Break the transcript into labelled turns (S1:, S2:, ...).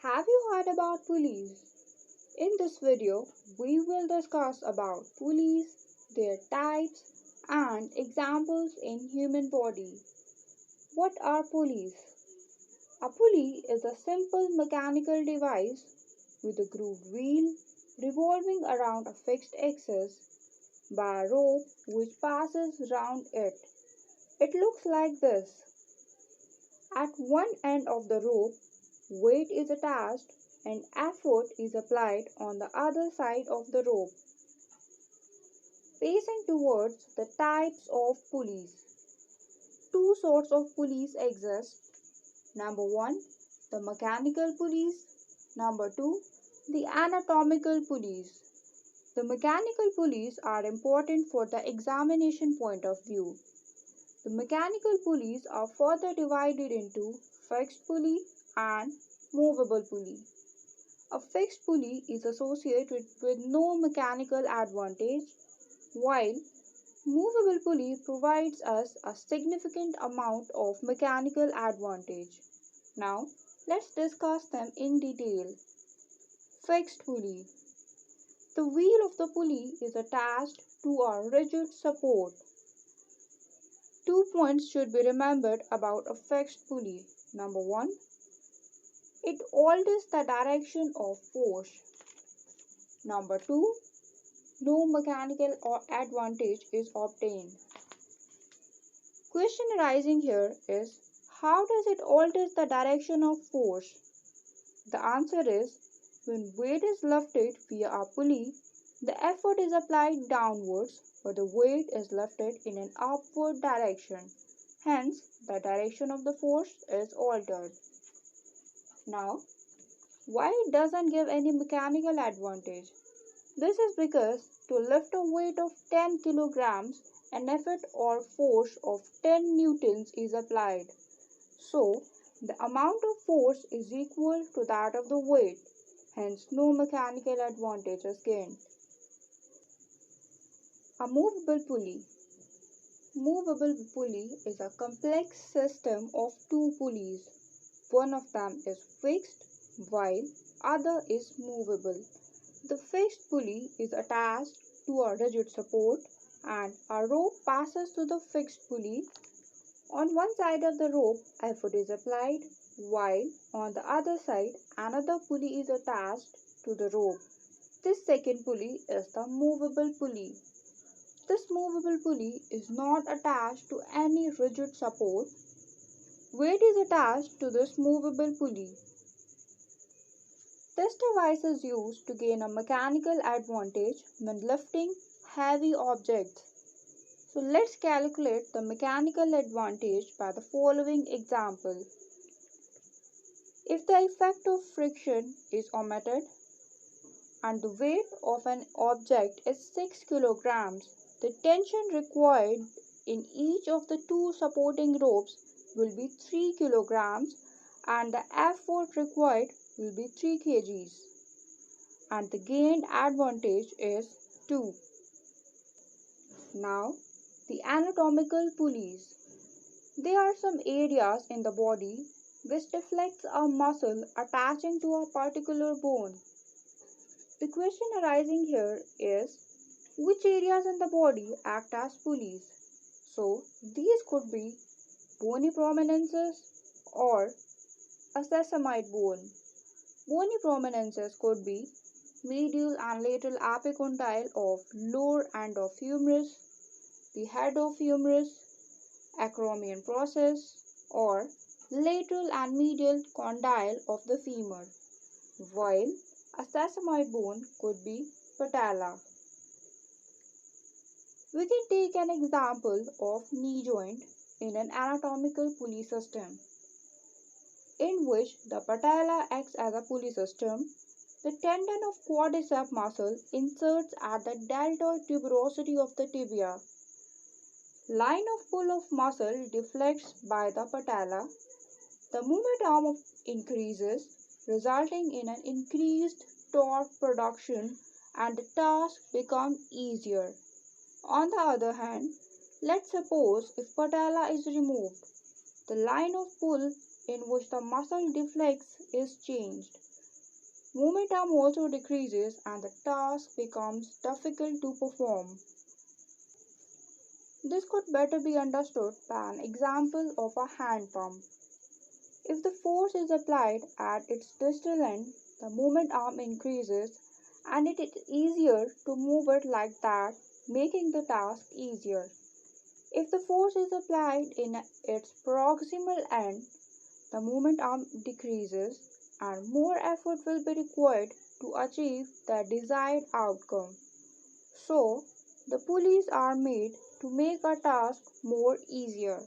S1: Have you heard about pulleys? In this video, we will discuss about pulleys, their types, and examples in human body. What are pulleys? A pulley is a simple mechanical device with a grooved wheel revolving around a fixed axis by a rope which passes round it. It looks like this. At one end of the rope, weight is attached and effort is applied on the other side of the rope. Facing towards the types of pulleys. Two sorts of pulleys exist. Number 1, the mechanical pulleys. Number 2, the anatomical pulleys. The mechanical pulleys are important for the examination point of view. The mechanical pulleys are further divided into fixed pulley and movable pulley. A fixed pulley is associated with no mechanical advantage, while movable pulley provides us a significant amount of mechanical advantage. Now, let's discuss them in detail. Fixed pulley. The wheel of the pulley is attached to a rigid support. 2 points should be remembered about a fixed pulley. Number 1, it alters the direction of force. Number 2, no mechanical advantage is obtained. Question arising here is, how does it alter the direction of force? The answer is, when weight is lifted via a pulley, the effort is applied downwards, but the weight is lifted in an upward direction. Hence, the direction of the force is altered. Now, why it doesn't give any mechanical advantage? This is because to lift a weight of 10 kilograms, an effort or force of 10 newtons is applied. So, the amount of force is equal to that of the weight. Hence, no mechanical advantage is gained. A movable pulley. Movable pulley is a complex system of two pulleys. One of them is fixed while other is movable. The fixed pulley is attached to a rigid support and a rope passes to the fixed pulley. On one side of the rope, effort is applied, while on the other side, another pulley is attached to the rope. This second pulley is the movable pulley. This movable pulley is not attached to any rigid support. Weight is attached to this movable pulley. This device is used to gain a mechanical advantage when lifting heavy objects. So let's calculate the mechanical advantage by the following example. If the effect of friction is omitted and the weight of an object is 6 kilograms, the tension required in each of the two supporting ropes will be 3 kilograms and the effort required will be 3 kgs. And the gained advantage is 2. Now, the anatomical pulleys. There are some areas in the body which deflects a muscle attaching to a particular bone. The question arising here is, which areas in the body act as pulleys? So, these could be bony prominences or a sesamoid bone. Bony prominences could be medial and lateral epicondyle of lower end of humerus, the head of humerus, acromion process, or lateral and medial condyle of the femur, while a sesamoid bone could be patella. We can take an example of knee joint in an anatomical pulley system, in which the patella acts as a pulley system. The tendon of quadricep muscle inserts at the deltoid tuberosity of the tibia. Line of pull of muscle deflects by the patella. The momentum increases, resulting in an increased torque production and the task becomes easier. On the other hand, let's suppose if patella is removed, the line of pull in which the muscle deflects is changed. Movement arm also decreases and the task becomes difficult to perform. This could better be understood by an example of a hand pump. If the force is applied at its distal end, the movement arm increases and it is easier to move it like that, making the task easier. If the force is applied in its proximal end, the movement arm decreases and more effort will be required to achieve the desired outcome. So, the pulleys are made to make a task more easier.